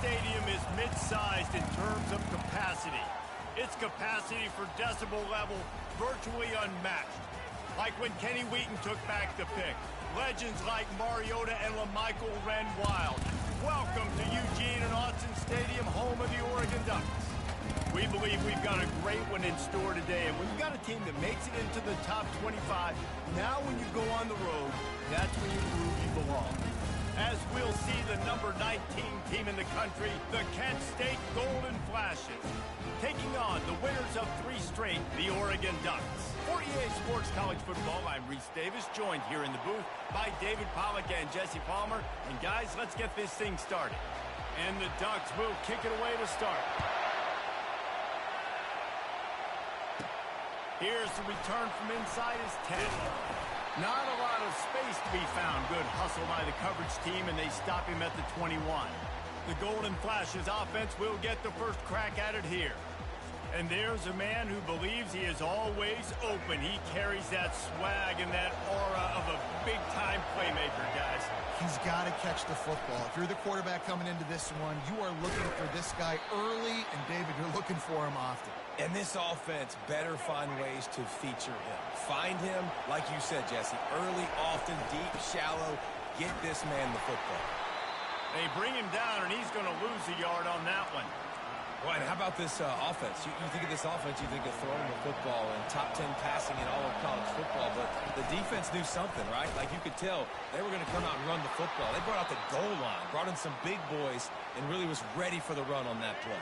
Stadium is mid-sized in terms of capacity. Its capacity for decibel level virtually unmatched. Like when Kenny Wheaton took back the pick. Legends like Mariota and LaMichael ran wild. Welcome to Eugene and Autzen Stadium, home of the Oregon Ducks. We believe we've got a great one in store today, and when you've got a team that makes it into the top 25, now when you go on the road, that's when you prove you belong. As we'll see the number 19 team in the country, the Kent State Golden Flashes, taking on the winners of 3 straight, the Oregon Ducks. For EA Sports College Football, I'm Reese Davis, joined here in the booth by David Pollack and Jesse Palmer. And guys, let's get this thing started. And the Ducks will kick it away to start. Here's the return from inside his 10. Not a lot of space to be found. Good hustle by the coverage team, and they stop him at the 21. The Golden Flashes offense will get the first crack at it here. And there's a man who believes he is always open. He carries that swag and that aura of a big-time playmaker, guys. He's got to catch the football. If you're the quarterback coming into this one, you are looking for this guy early, and David, you're looking for him often. And this offense better find ways to feature him. Find him, like you said, Jesse, early, often, deep, shallow. Get this man the football. They bring him down, and he's going to lose a yard on that one. Well, and how about this offense? You think of this offense, you think of throwing the football and top 10 passing in all of college football, but the defense knew something, right? Like you could tell they were going to come out and run the football. They brought out the goal line, brought in some big boys, and really was ready for the run on that play.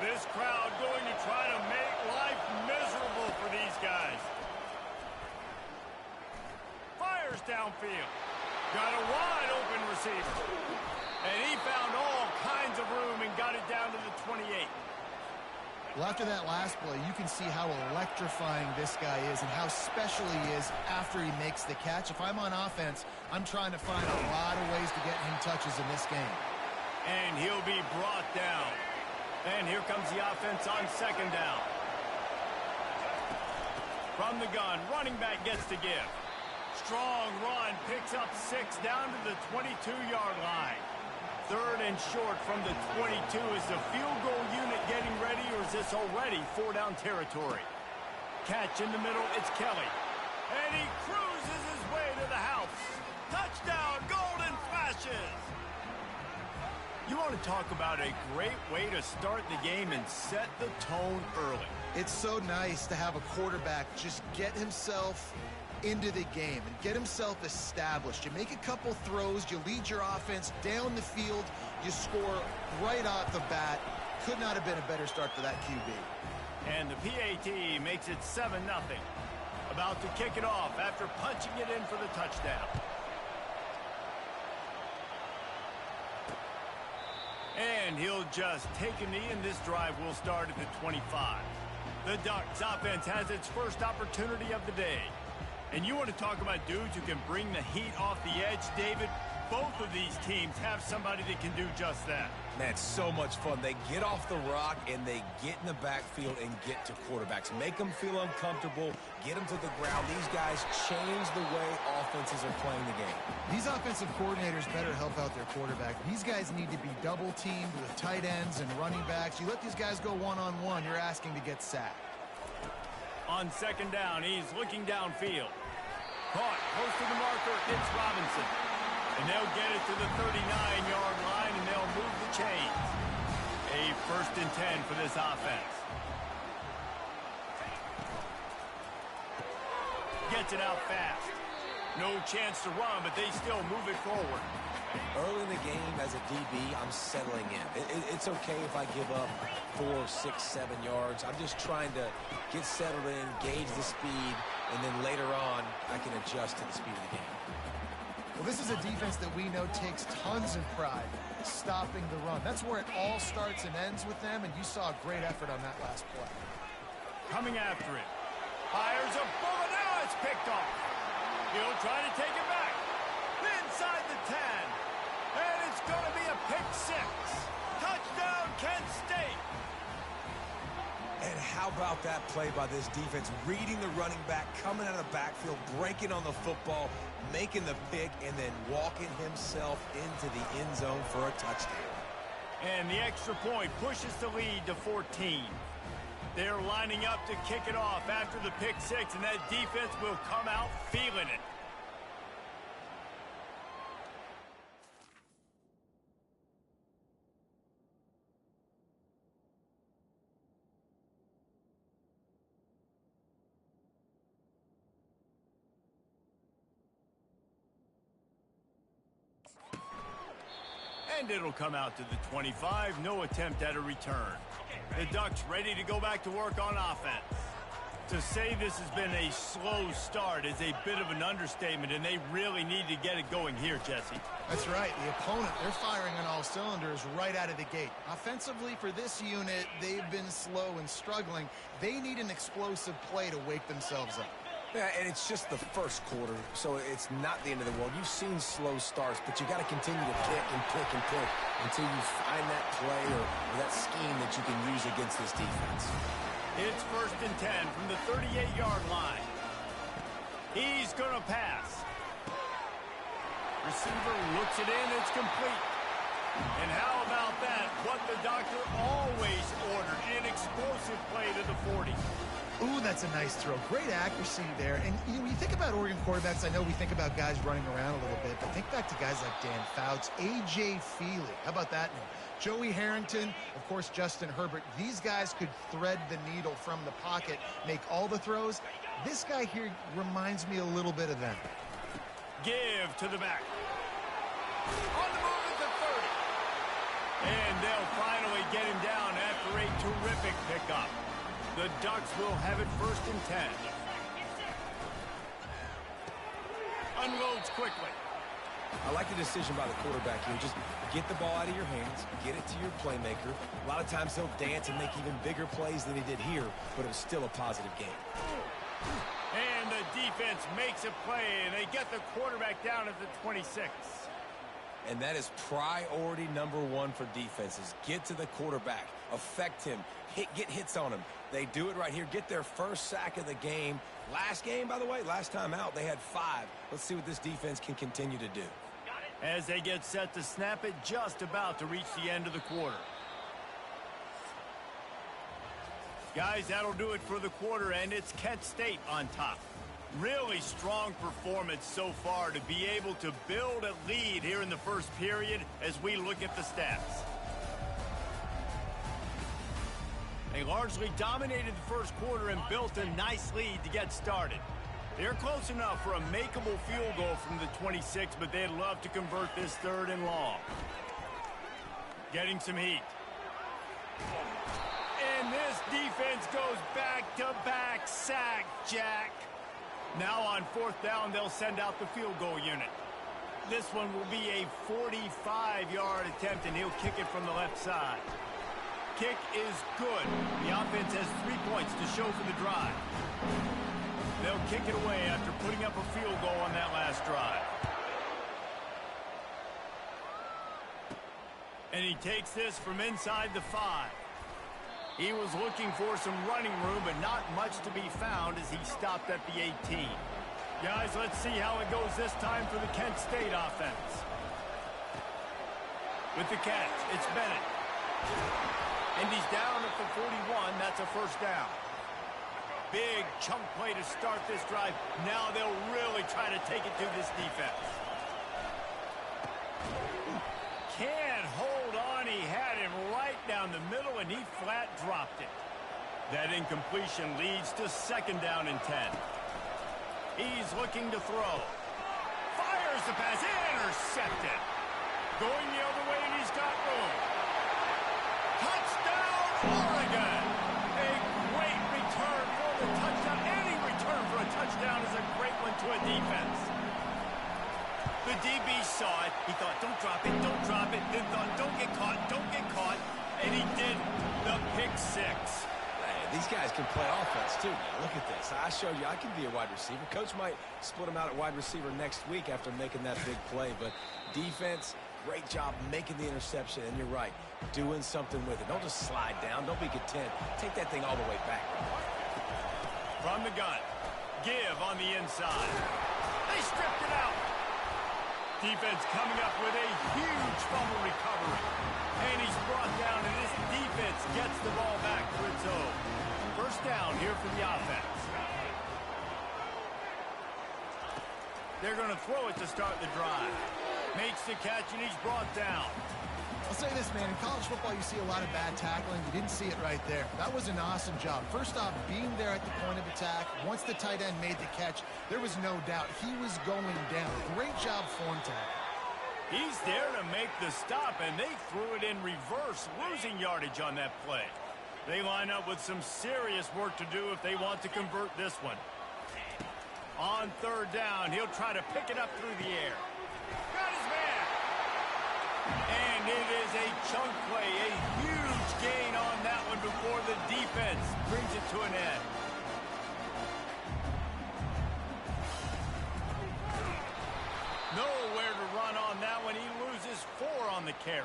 This crowd going to try to make life miserable for these guys. Fires downfield. Got a wide open receiver. And he found all kinds of room and got it down to the 28. Well, after that last play, you can see how electrifying this guy is and how special he is after he makes the catch. If I'm on offense, I'm trying to find a lot of ways to get him touches in this game. And he'll be brought down. And here comes the offense on second down. From the gun, running back gets to give. Strong run, picks up 6 down to the 22-yard line. Third and short from the 22. Is the field goal unit getting ready, or is this already 4-down territory? Catch in the middle, it's Kelly. And he cruises his way to the house. Touchdown, Golden Flashes! You want to talk about a great way to start the game and set the tone early. It's so nice to have a quarterback just get himself into the game and get himself established. You make a couple throws, you lead your offense down the field, you score right off the bat. Could not have been a better start for that QB. And the PAT makes it 7-0. About to kick it off after punching it in for the touchdown. And he'll just take a knee, and this drive will start at the 25. The Ducks offense has its first opportunity of the day. And you want to talk about dudes who can bring the heat off the edge, David? Both of these teams have somebody that can do just that. Man, it's so much fun. They get off the rock, and they get in the backfield and get to quarterbacks. Make them feel uncomfortable, get them to the ground. These guys change the way offenses are playing the game. These offensive coordinators better help out their quarterback. These guys need to be double-teamed with tight ends and running backs. You let these guys go one-on-one, you're asking to get sacked. On second down, he's looking downfield. Caught, close to the marker, it's Robinson. And they'll get it to the 39-yard line, and they'll move the chains. A 1st and 10 for this offense. Gets it out fast. No chance to run, but they still move it forward. Early in the game, as a DB, I'm settling in. It's okay if I give up 4, 6, 7 yards. I'm just trying to get settled in, gauge the speed, and then later on, I can adjust to the speed of the game. Well, this is a defense that we know takes tons of pride stopping the run. That's where it all starts and ends with them, and you saw a great effort on that last play. Coming after it. Fires a bullet. Now it's picked off. He'll try to take it back. Inside the 10. And it's going to be a pick 6. Touchdown, Kent State. And how about that play by this defense? Reading the running back, coming out of the backfield, breaking on the football, making the pick, and then walking himself into the end zone for a touchdown. And the extra point pushes the lead to 14. They're lining up to kick it off after the pick six, and that defense will come out feeling it. And it'll come out to the 25. No attempt at a return. The Ducks ready to go back to work on offense. To say this has been a slow start is a bit of an understatement, and they really need to get it going here, Jesse. That's right. The opponent, they're firing on all cylinders right out of the gate. Offensively, for this unit, they've been slow and struggling. They need an explosive play to wake themselves up. Yeah, and it's just the first quarter, so it's not the end of the world. You've seen slow starts, but you got to continue to pick and pick and pick until you find that play or that scheme that you can use against this defense. It's 1st and 10 from the 38-yard line. He's going to pass. Receiver looks it in. It's complete. And how about that? What the doctor always ordered, an explosive play to the 40. Ooh, that's a nice throw. Great accuracy there. And when you think about Oregon quarterbacks, I know we think about guys running around a little bit, but think back to guys like Dan Fouts, A.J. Feely. How about that name? Joey Harrington, of course, Justin Herbert. These guys could thread the needle from the pocket, make all the throws. This guy here reminds me a little bit of them. Give to the back. On the move at the 30. And they'll finally get him down after a terrific pickup. The Ducks will have it 1st and 10. Unloads quickly. I like the decision by the quarterback here. Just get the ball out of your hands, get it to your playmaker. A lot of times he'll dance and make even bigger plays than he did here, but it was still a positive game. And the defense makes a play, and they get the quarterback down at the 26. And that is priority number one for defenses. Get to the quarterback, affect him, get hits on him. They do it right here. Get their first sack of the game. Last game, by the way, last time out, they had 5. Let's see what this defense can continue to do. As they get set to snap it, just about to reach the end of the quarter. Guys, that'll do it for the quarter, and it's Kent State on top. Really strong performance so far to be able to build a lead here in the first period as we look at the stats. They largely dominated the first quarter and built a nice lead to get started. They're close enough for a makeable field goal from the 26, but they'd love to convert this 3rd and long. Getting some heat. And this defense goes back-to-back sack, Jack. Now on 4th down, they'll send out the field goal unit. This one will be a 45-yard attempt, and he'll kick it from the left side. Kick is good. The offense has 3 points to show for the drive. They'll kick it away after putting up a field goal on that last drive. And he takes this from inside the 5. He was looking for some running room, but not much to be found as he stopped at the 18. Guys, let's see how it goes this time for the Kent State offense. With the catch, it's Bennett. And he's down at the 41. That's a 1st down. Big chunk play to start this drive. Now they'll really try to take it to this defense. Can't hold on. He had him right down the middle, and he flat dropped it. That incompletion leads to 2nd down and 10. He's looking to throw. Fires the pass. Intercepted. Going the other way, and he's got room. Touchdown, Oregon! A great return for the touchdown. Any return for a touchdown is a great one to a defense. The DB saw it. He thought, don't drop it, don't drop it. Then thought, don't get caught, don't get caught. And he did the pick 6. Man, these guys can play offense, too. Now, look at this. I showed you I can be a wide receiver. Coach might split him out at wide receiver next week after making that big play. But defense, great job making the interception. And you're right, doing something with it. Don't just slide down. Don't be content. Take that thing all the way back. From the gun. Give on the inside. They stripped it out. defense coming up with a huge fumble recovery. And he's brought down, and this defense gets the ball back for its own. First down here for the offense. They're going to throw it to start the drive. Makes the catch, and he's brought down. I'll say this, man. In college football, you see a lot of bad tackling. You didn't see it right there. That was an awesome job. First off, being there at the point of attack. Once the tight end made the catch, there was no doubt he was going down. Great job form tackle. He's there to make the stop, and they threw it in reverse, losing yardage on that play. They line up with some serious work to do if they want to convert this one. On third down, he'll try to pick it up through the air. Got his man. And it is a chunk play, a huge gain on that one before the defense brings it to an end. Nowhere to run on that one. He loses 4 on the carry.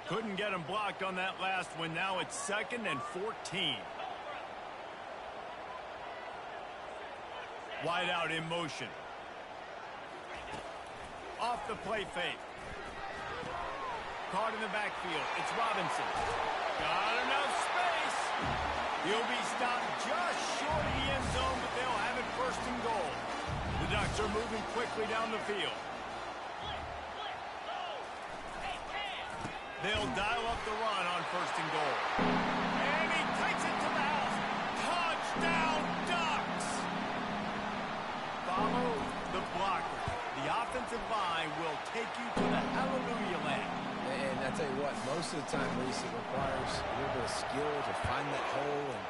Couldn't get him blocked on that last one. Now it's 2nd and 14. Wide out in motion. Off the play fake. Caught in the backfield. It's Robinson. Got enough space. He'll be stopped just short of the end zone, but they'll have it 1st and goal. The Ducks are moving quickly down the field. They'll dial up the run on 1st and goal. And he takes it to the house. Touchdown, Ducks! Follow the blocker. The offensive line will take you to the hallelujah land. And I tell you what, most of the time, Reese, it requires a little bit of skill to find that hole and,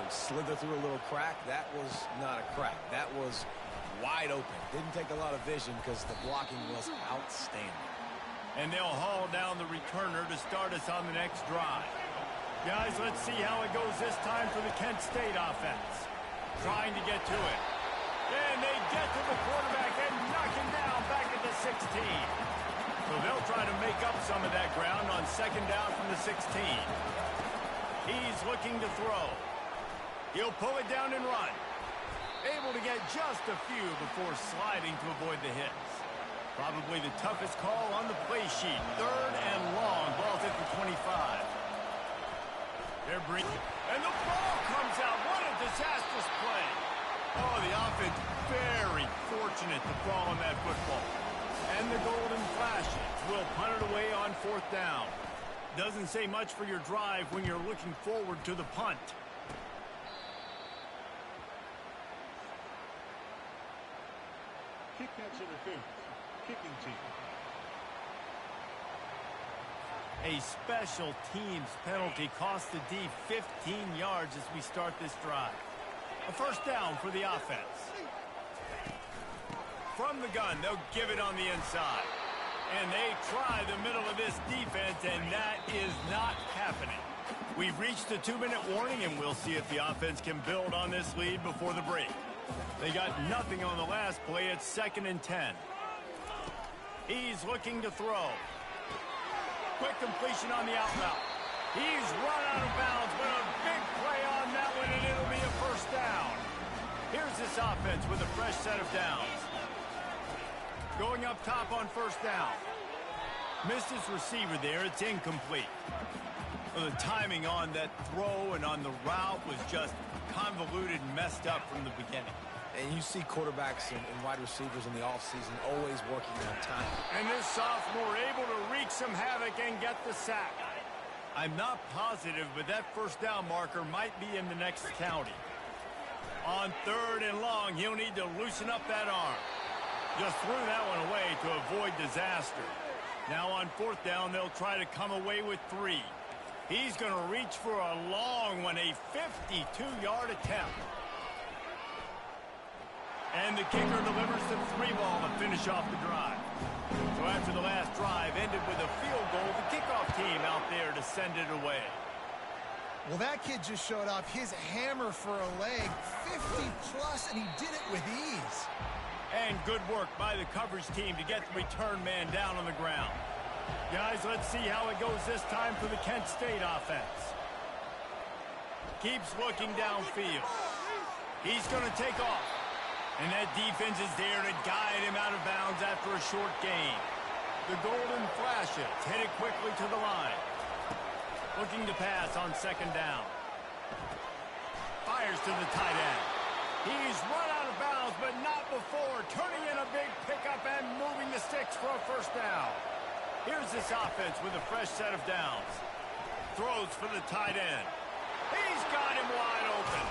slither through a little crack. That was not a crack. That was wide open. Didn't take a lot of vision because the blocking was outstanding. And they'll haul down the returner to start us on the next drive. Guys, let's see how it goes this time for the Kent State offense. Trying to get to it. And they get to the quarterback and knock him down back at the 16. So they'll try to make up some of that ground on 2nd down from the 16. He's looking to throw. He'll pull it down and run. Able to get just a few before sliding to avoid the hits. Probably the toughest call on the play sheet. 3rd and long. Ball's at the 25. They're bringing. And the ball comes out. What a disastrous play. Oh, the offense very fortunate to fall on that football. And the Golden Flashes will punt it away on 4th down. Doesn't say much for your drive when you're looking forward to the punt. Kick that's interference. Kicking team. A special teams penalty cost the D 15 yards as we start this drive. A 1st down for the offense. From the gun, they'll give it on the inside. And they try the middle of this defense, and that is not happening. We've reached the 2-minute warning, and we'll see if the offense can build on this lead before the break. They got nothing on the last play. It's 2nd and 10. He's looking to throw. Quick completion on the out route. He's run out of bounds, but a big play on that one, and it'll be a 1st down. Here's this offense with a fresh set of downs. Going up top on 1st down. Missed his receiver there. It's incomplete. Well, the timing on that throw and on the route was just convoluted and messed up from the beginning. And you see quarterbacks and wide receivers in the offseason always working on time. And this sophomore able to wreak some havoc and get the sack. I'm not positive, but that 1st down marker might be in the next county. On 3rd and long, he'll need to loosen up that arm. Just threw that one away to avoid disaster. Now on 4th down, they'll try to come away with 3. He's going to reach for a long one, a 52-yard attempt. And the kicker delivers the 3-ball to finish off the drive. So after the last drive ended with a field goal, the kickoff team out there to send it away. Well, that kid just showed off his hammer for a leg, 50-plus, and he did it with ease. And good work by the coverage team to get the return man down on the ground. Guys, let's see how it goes this time for the Kent State offense. Keeps looking downfield. He's going to take off. And that defense is there to guide him out of bounds after a short gain. The Golden Flashes hit it quickly to the line. Looking to pass on second down. Fires to the tight end. He's run out of bounds, but not before turning in a big pickup and moving the sticks for a first down. Here's this offense with a fresh set of downs. Throws for the tight end. He's got him wide open.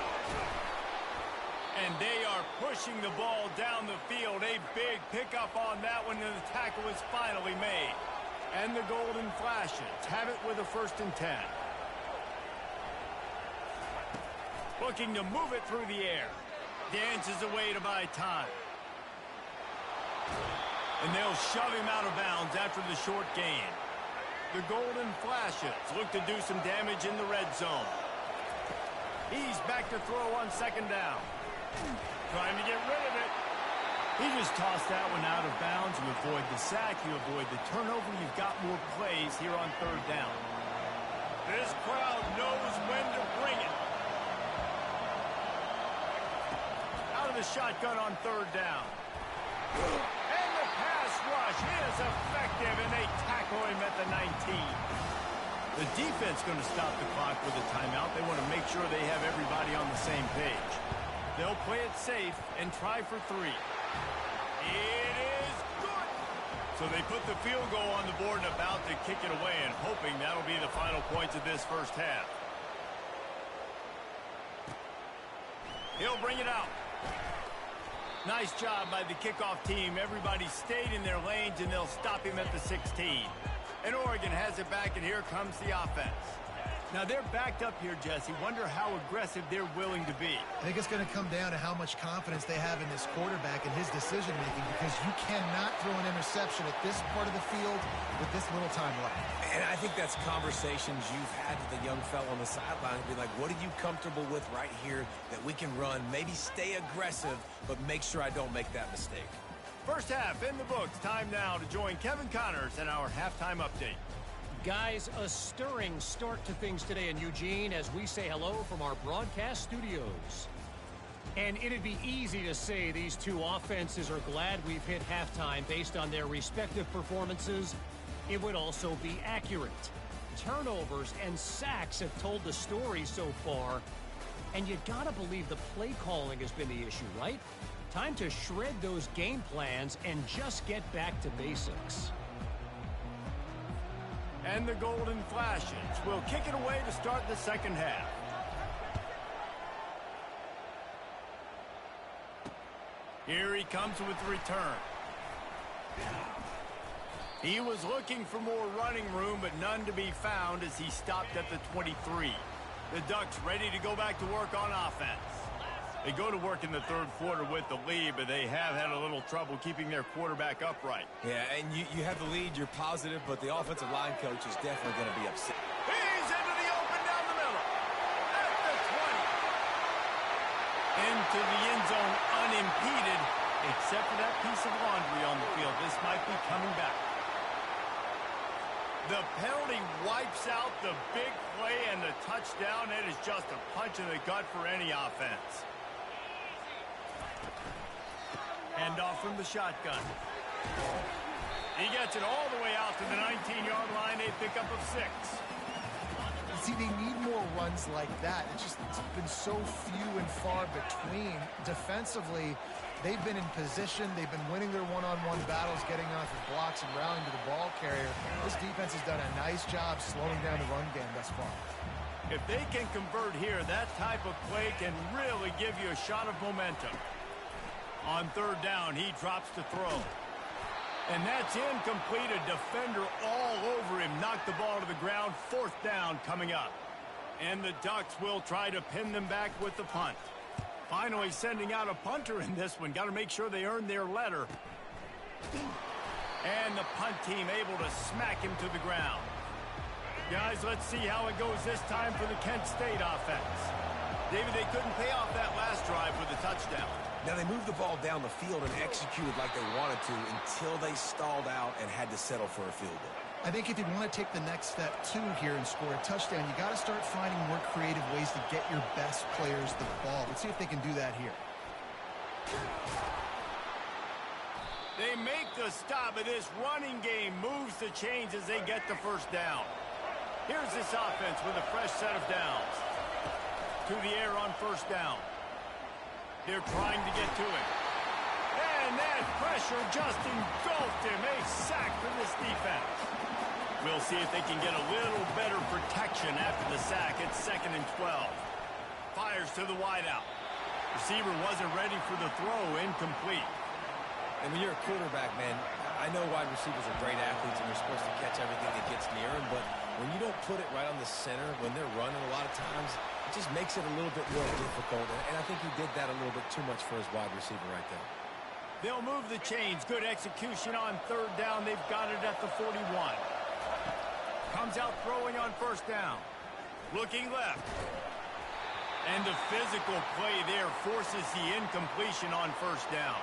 And they are pushing the ball down the field. A big pickup on that one, and the tackle is finally made. And the Golden Flashes have it with a 1st and 10. Looking to move it through the air. Dances away to buy time. And they'll shove him out of bounds after the short gain. The Golden Flashes look to do some damage in the red zone. He's back to throw on second down. Trying to get rid of it. He just tossed that one out of bounds. You avoid the sack, you avoid the turnover. You've got more plays here on third down. This crowd knows when to bring it. Out of the shotgun on third down. And the pass rush is effective, and they tackle him at the 19. The defense going to stop the clock with a timeout. They want to make sure they have everybody on the same page. They'll play it safe and try for 3. It is good. So they put the field goal on the board and about to kick it away, and hoping that'll be the final points of this first half. He'll bring it out. Nice job by the kickoff team. Everybody stayed in their lanes, and they'll stop him at the 16. And Oregon has it back, and here comes the offense. Now, they're backed up here, Jesse. Wonder how aggressive they're willing to be. I think it's going to come down to how much confidence they have in this quarterback and his decision-making, because you cannot throw an interception at this part of the field with this little time left. And I think that's conversations you've had with the young fellow on the sideline. Be like, what are you comfortable with right here that we can run? Maybe stay aggressive, but make sure I don't make that mistake. First half in the books. Time now to join Kevin Connors in our halftime update. Guys, a stirring start to things today in Eugene as we say hello from our broadcast studios. And it'd be easy to say these two offenses are glad we've hit halftime based on their respective performances. It would also be accurate. Turnovers and sacks have told the story so far. And you gotta believe the play calling has been the issue, right? Time to shred those game plans and just get back to basics. And the Golden Flashes will kick it away to start the second half. Here he comes with the return. He was looking for more running room, but none to be found as he stopped at the 23. The Ducks ready to go back to work on offense. They go to work in the third quarter with the lead, but they have had a little trouble keeping their quarterback upright. Yeah, and you have the lead, you're positive, but the offensive line coach is definitely going to be upset. He's into the open down the middle. At the 20. Into the end zone unimpeded, except for that piece of laundry on the field. This might be coming back. The penalty wipes out the big play and the touchdown. It is just a punch in the gut for any offense. Hand off from the shotgun. He gets it all the way out to the 19-yard line, a pickup of 6. See, they need more runs like that. It's been so few and far between. Defensively, they've been in position. They've been winning their one-on-one battles, getting off of blocks and rallying to the ball carrier. This defense has done a nice job slowing down the run game thus far. If they can convert here, that type of play can really give you a shot of momentum. On third down, he drops to throw. And that's incomplete. A defender all over him. Knocked the ball to the ground. Fourth down coming up. And the Ducks will try to pin them back with the punt. Finally sending out a punter in this one. Got to make sure they earn their letter. And the punt team able to smack him to the ground. Guys, let's see how it goes this time for the Kent State offense. David, they couldn't pay off that last drive with a touchdown. Now, they moved the ball down the field and executed like they wanted to until they stalled out and had to settle for a field goal. I think if you want to take the next step, too, here and score a touchdown, you got to start finding more creative ways to get your best players the ball. Let's see if they can do that here. They make the stop, but this running game moves the chains as they get the first down. Here's this offense with a fresh set of downs. To the air on first down. They're trying to get to it. And that pressure just engulfed him. A sack for this defense. We'll see if they can get a little better protection after the sack. It's 2nd and 12. Fires to the wideout. Receiver wasn't ready for the throw. Incomplete. And when you're a quarterback, man, I know wide receivers are great athletes and they're supposed to catch everything that gets near them, but when you don't put it right on the center, when they're running a lot of times, it just makes it a little bit more difficult. And I think he did that a little bit too much for his wide receiver right there. They'll move the chains. Good execution on third down. They've got it at the 41. Comes out throwing on first down. Looking left. And the physical play there forces the incompletion on first down.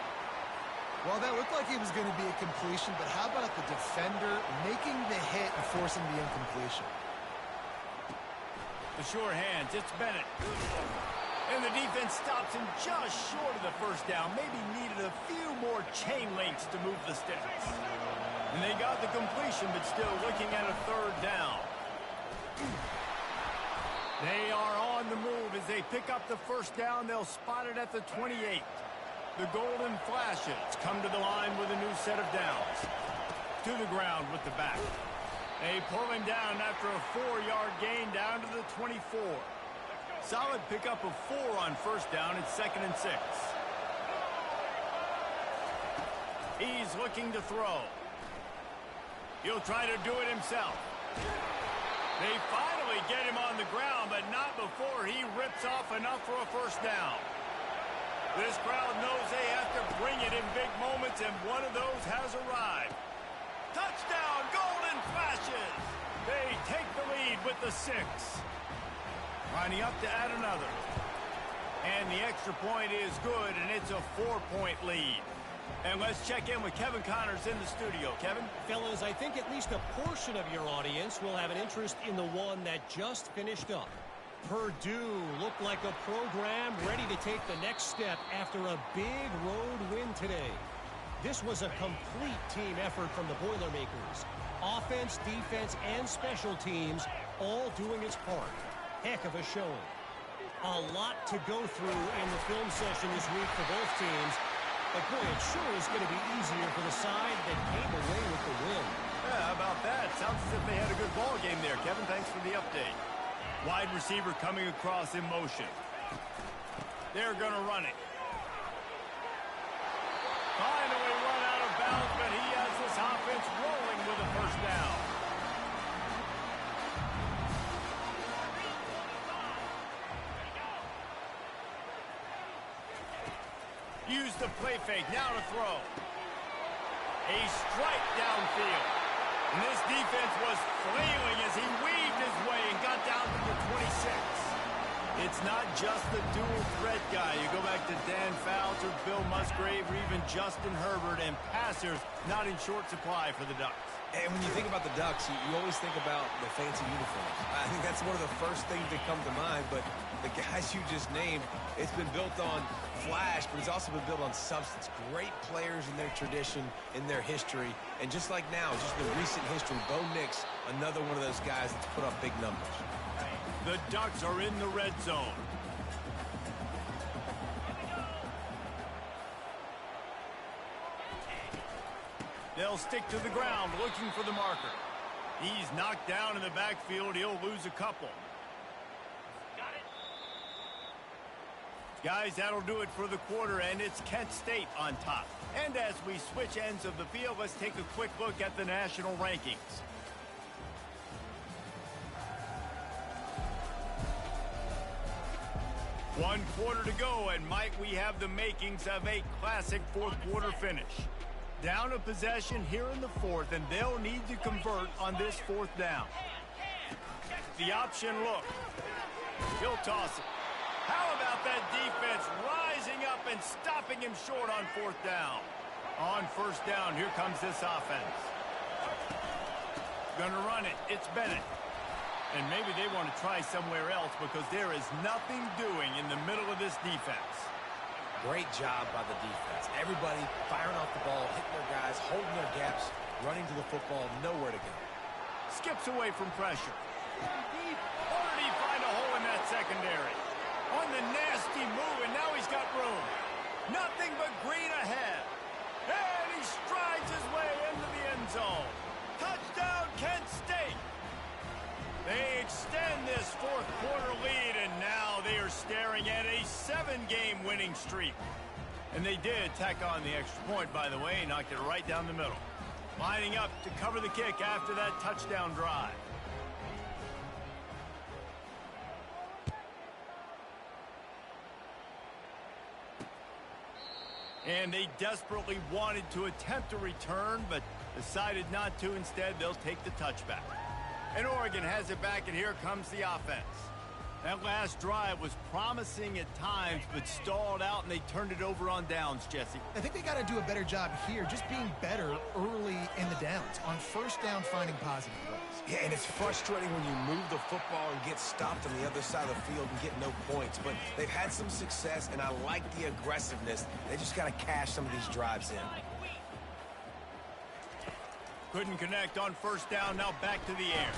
Well, that looked like it was going to be a completion, but how about the defender making the hit and forcing the incompletion? The sure hands, it's Bennett. And the defense stops him just short of the first down. Maybe needed a few more chain links to move the sticks. And they got the completion, but still looking at a third down. They are on the move as they pick up the first down. They'll spot it at the 28. The Golden Flashes come to the line with a new set of downs. To the ground with the back. They pull him down after a 4-yard gain down to the 24. Solid pickup of 4 on first down. It's 2nd and 6. He's looking to throw. He'll try to do it himself. They finally get him on the ground, but not before he rips off enough for a first down. This crowd knows they have to bring it in big moments, and one of those has arrived. Touchdown, Golden Flashes! They take the lead with the 6. Lining up to add another. And the extra point is good, and it's a 4-point lead. And let's check in with Kevin Connors in the studio. Kevin? Fellas, I think at least a portion of your audience will have an interest in the one that just finished up. Purdue looked like a program ready to take the next step after a big road win today. This was a complete team effort from the Boilermakers. Offense, defense, and special teams all doing its part. Heck of a showing. A lot to go through in the film session this week for both teams. But boy, it sure is going to be easier for the side that came away with the win. Yeah, how about that? Sounds as if they had a good ball game there. Kevin, thanks for the update. Wide receiver coming across in motion. They're going to run it. Finally run out of bounds, but he has this offense rolling with a first down. Use the play fake, now to throw. A strike downfield. And this defense was flailing as he weaved his way and got down to the 26. It's not just the dual threat guy. You go back to Dan Fouts or Bill Musgrave or even Justin Herbert, and passers not in short supply for the Ducks. And when you think about the Ducks, you always think about the fancy uniforms. I think that's one of the first things that come to mind, but the guys you just named, it's been built on flash, but it's also been built on substance. Great players in their tradition, in their history, and just like now, just the recent history, Bo Nix, another one of those guys that's put up big numbers. The Ducks are in the red zone. They'll stick to the ground looking for the marker. He's knocked down in the backfield. He'll lose a couple. Guys, that'll do it for the quarter, and it's Kent State on top. And as we switch ends of the field, let's take a quick look at the national rankings. One quarter to go, and Mike, we have the makings of a classic fourth quarter finish. Down a possession here in the fourth, and they'll need to convert on this fourth down. The option look. He'll toss it. How about that defense rising up and stopping him short on fourth down? On first down, here comes this offense. Gonna run it. It's Bennett. And maybe they want to try somewhere else because there is nothing doing in the middle of this defense. Great job by the defense. Everybody firing off the ball, hitting their guys, holding their gaps, running to the football, nowhere to go. Skips away from pressure. Or did he find a hole in that secondary? On the nasty move, and now he's got room. Nothing but green ahead. And he strides his way into the end zone. Touchdown, Kent State. They extend this fourth quarter lead, and now they are staring at a 7-game winning streak. And they did tack on the extra point, by the way, knocked it right down the middle. Lining up to cover the kick after that touchdown drive. And they desperately wanted to attempt a return, but decided not to. Instead, they'll take the touchback. And Oregon has it back, and here comes the offense. That last drive was promising at times, but stalled out, and they turned it over on downs, Jesse. I think they got to do a better job here, just being better early in the downs. On first down, finding positive plays. Yeah, and it's frustrating when you move the football and get stopped on the other side of the field and get no points. But they've had some success, and I like the aggressiveness. They just got to cash some of these drives in. Couldn't connect on first down, now back to the air.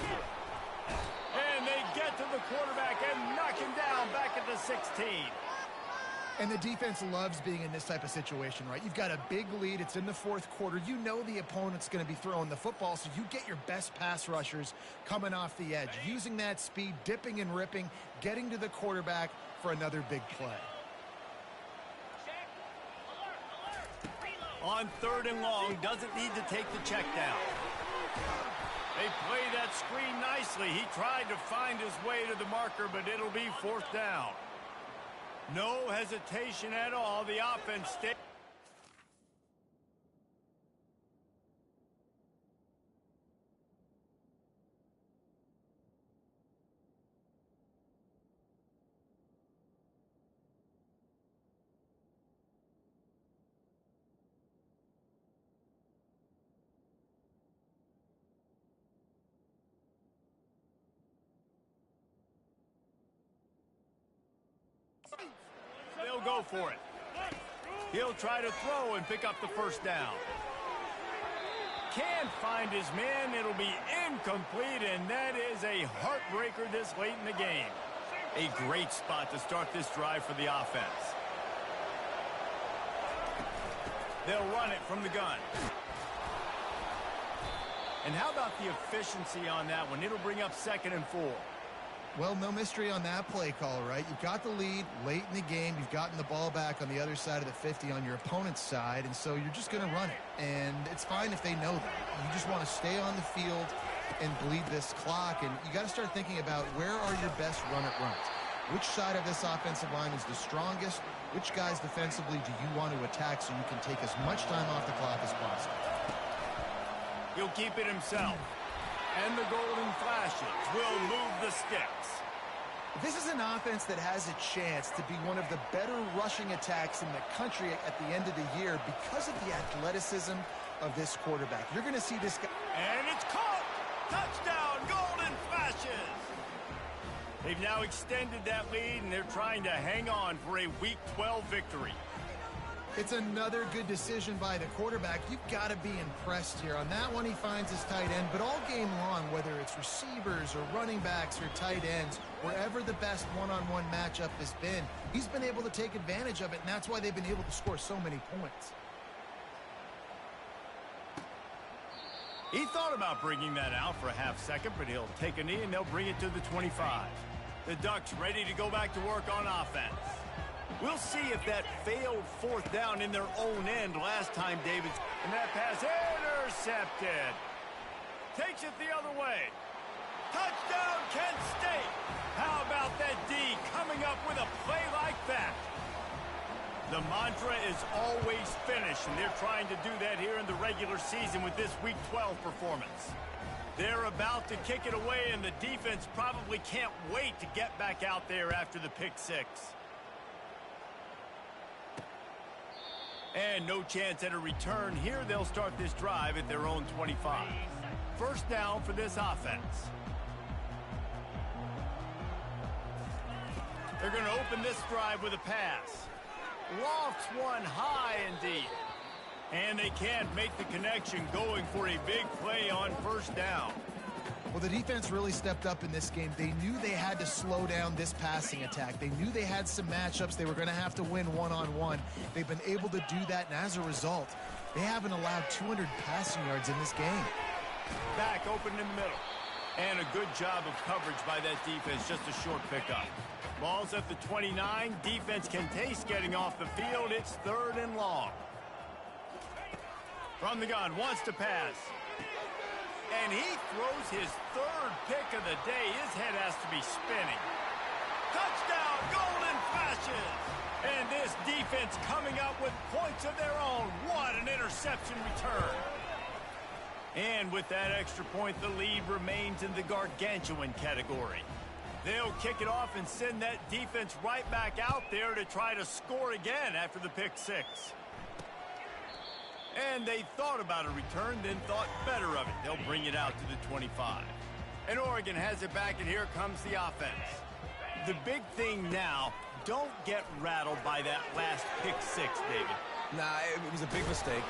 And they get to the quarterback and knock him down back at the 16. And the defense loves being in this type of situation, right? You've got a big lead. It's in the fourth quarter. You know the opponent's going to be throwing the football, so you get your best pass rushers coming off the edge, using that speed, dipping and ripping, getting to the quarterback for another big play. On third and long, doesn't need to take the check down. They play that screen nicely. He tried to find his way to the marker, but it'll be fourth down. No hesitation at all. The offense stays. They'll go for it. He'll try to throw and pick up the first down. Can't find his man. It'll be incomplete, and that is a heartbreaker this late in the game. A great spot to start this drive for the offense. They'll run it from the gun. And how about the efficiency on that one? It'll bring up 2nd and 4. Well, no mystery on that play call, right? You've got the lead late in the game. You've gotten the ball back on the other side of the 50 on your opponent's side, and so you're just going to run it. And it's fine if they know that. You just want to stay on the field and bleed this clock, and you got to start thinking about where are your best run-it runs. Which side of this offensive line is the strongest? Which guys defensively do you want to attack so you can take as much time off the clock as possible? He'll keep it himself. And the golden flashes will move the sticks. This is an offense that has a chance to be one of the better rushing attacks in the country at the end of the year because of the athleticism of this quarterback. You're going to see this guy. And it's caught! Touchdown, golden flashes! They've now extended that lead, and they're trying to hang on for a Week 12 victory. It's another good decision by the quarterback. You've got to be impressed here. On that one, he finds his tight end, but all game long, whether it's receivers or running backs or tight ends, wherever the best one-on-one matchup has been, he's been able to take advantage of it, and that's why they've been able to score so many points. He thought about bringing that out for a half second, but he'll take a knee, and they'll bring it to the 25. The Ducks ready to go back to work on offense. We'll see if that failed fourth down in their own end last time, David. And that pass intercepted. Takes it the other way. Touchdown, Kent State. How about that D coming up with a play like that? The mantra is always finish, and they're trying to do that here in the regular season with this Week 12 performance. They're about to kick it away, and the defense probably can't wait to get back out there after the pick six. And no chance at a return. Here they'll start this drive at their own 25. First down for this offense. They're going to open this drive with a pass. Lofts one high indeed. And they can't make the connection, going for a big play on first down. Well, the defense really stepped up in this game. They knew they had to slow down this passing attack. They knew they had some matchups they were going to have to win one-on-one. They've been able to do that, and as a result, they haven't allowed 200 passing yards in this game. Back open in the middle. And a good job of coverage by that defense, just a short pickup. Ball's at the 29. Defense can taste getting off the field. It's 3rd and long. From the gun, wants to pass. And he throws his 3rd pick of the day. His head has to be spinning. Touchdown, Golden Flashes! And this defense coming up with points of their own. What an interception return. And with that extra point, the lead remains in the gargantuan category. They'll kick it off and send that defense right back out there to try to score again after the pick 6. And they thought about a return, then thought better of it. They'll bring it out to the 25. And Oregon has it back, and here comes the offense. The big thing now, don't get rattled by that last pick 6, David. Nah, it was a big mistake.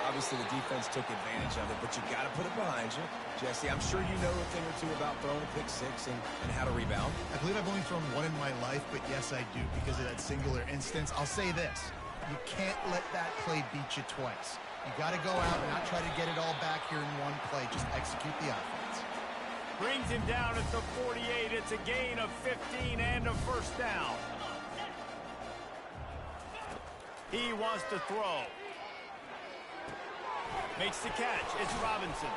Obviously, the defense took advantage of it, but you got to put it behind you. Jesse, I'm sure you know a thing or two about throwing a pick 6 and how to rebound. I believe I've only thrown one in my life, but yes, I do, because of that singular instance. I'll say this. You can't let that play beat you twice. You got to go out and not try to get it all back here in one play. Just execute the offense. Brings him down at the 48. It's a gain of 15 and a first down. He wants to throw. Makes the catch. It's Robinson.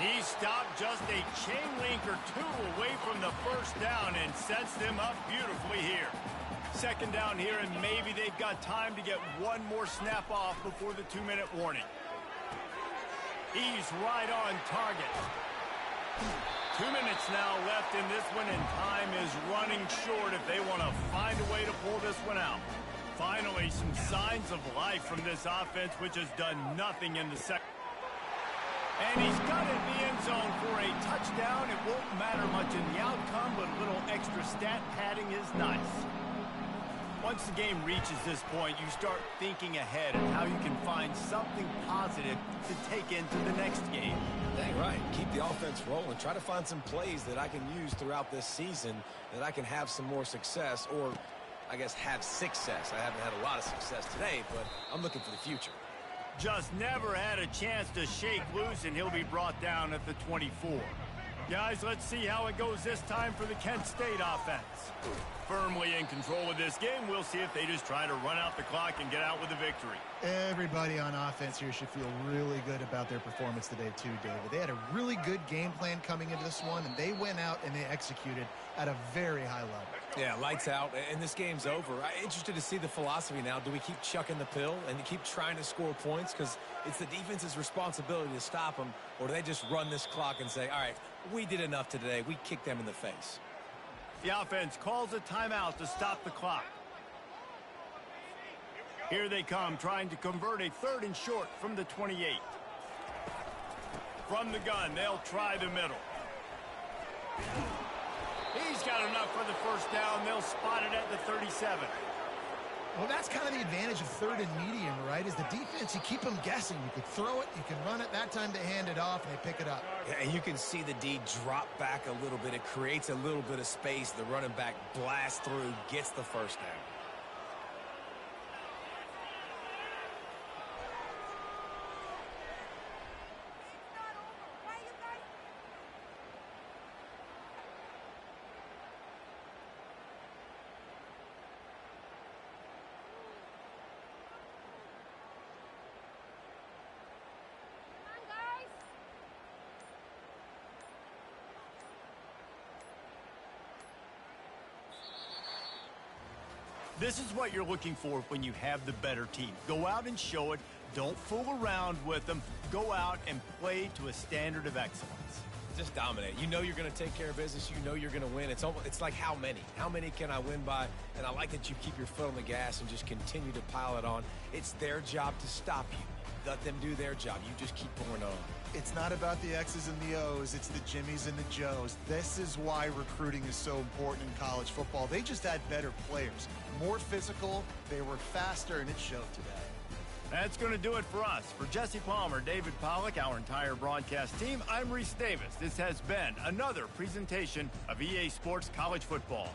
He stopped just a chain link or 2 away from the first down and sets them up beautifully here. 2nd down here, and maybe they've got time to get one more snap off before the 2-minute warning. He's right on target. 2 minutes now left in this one, and time is running short if they want to find a way to pull this one out. Finally, some signs of life from this offense, which has done nothing in the second. And he's got it in the end zone for a touchdown. It won't matter much in the outcome, but a little extra stat padding is nice. Once the game reaches this point, you start thinking ahead and how you can find something positive to take into the next game. Dang right. Keep the offense rolling. Try to find some plays that I can use throughout this season that I can have some more success, or I guess have success. I haven't had a lot of success today, but I'm looking for the future. Just never had a chance to shake loose, and he'll be brought down at the 24. Guys, let's see how it goes this time for the Kent State offense. Firmly in control of this game. We'll see if they just try to run out the clock and get out with a victory. Everybody on offense here should feel really good about their performance today too, David. They had a really good game plan coming into this one, and they went out and they executed at a very high level. Yeah, lights out, and this game's over. I'm interested to see the philosophy now. Do we keep chucking the pill and keep trying to score points because it's the defense's responsibility to stop them, or do they just run this clock and say, all right, we did enough today. We kicked them in the face. The offense calls a timeout to stop the clock. Here they come, trying to convert a 3rd and short from the 28. From the gun, they'll try the middle. He's got enough for the first down. They'll spot it at the 37. Well, that's kind of the advantage of 3rd and medium, right? Is the defense, you keep them guessing. You can throw it, you can run it. That time they hand it off, and they pick it up. Yeah, and you can see the D drop back a little bit. It creates a little bit of space. The running back blasts through, gets the first down. This is what you're looking for when you have the better team. Go out and show it. Don't fool around with them. Go out and play to a standard of excellence. Just dominate. You know you're going to take care of business. You know you're going to win. It's like how many? How many can I win by? And I like that you keep your foot on the gas and just continue to pile it on. It's their job to stop you. Let them do their job. You just keep pouring on. It's not about the X's and the O's. It's the Jimmies and the Joes. This is why recruiting is so important in college football. They just had better players, more physical, they were faster, and it showed today. That's going to do it for us. For Jesse Palmer, David Pollack, our entire broadcast team, I'm Reese Davis. This has been another presentation of EA Sports College Football.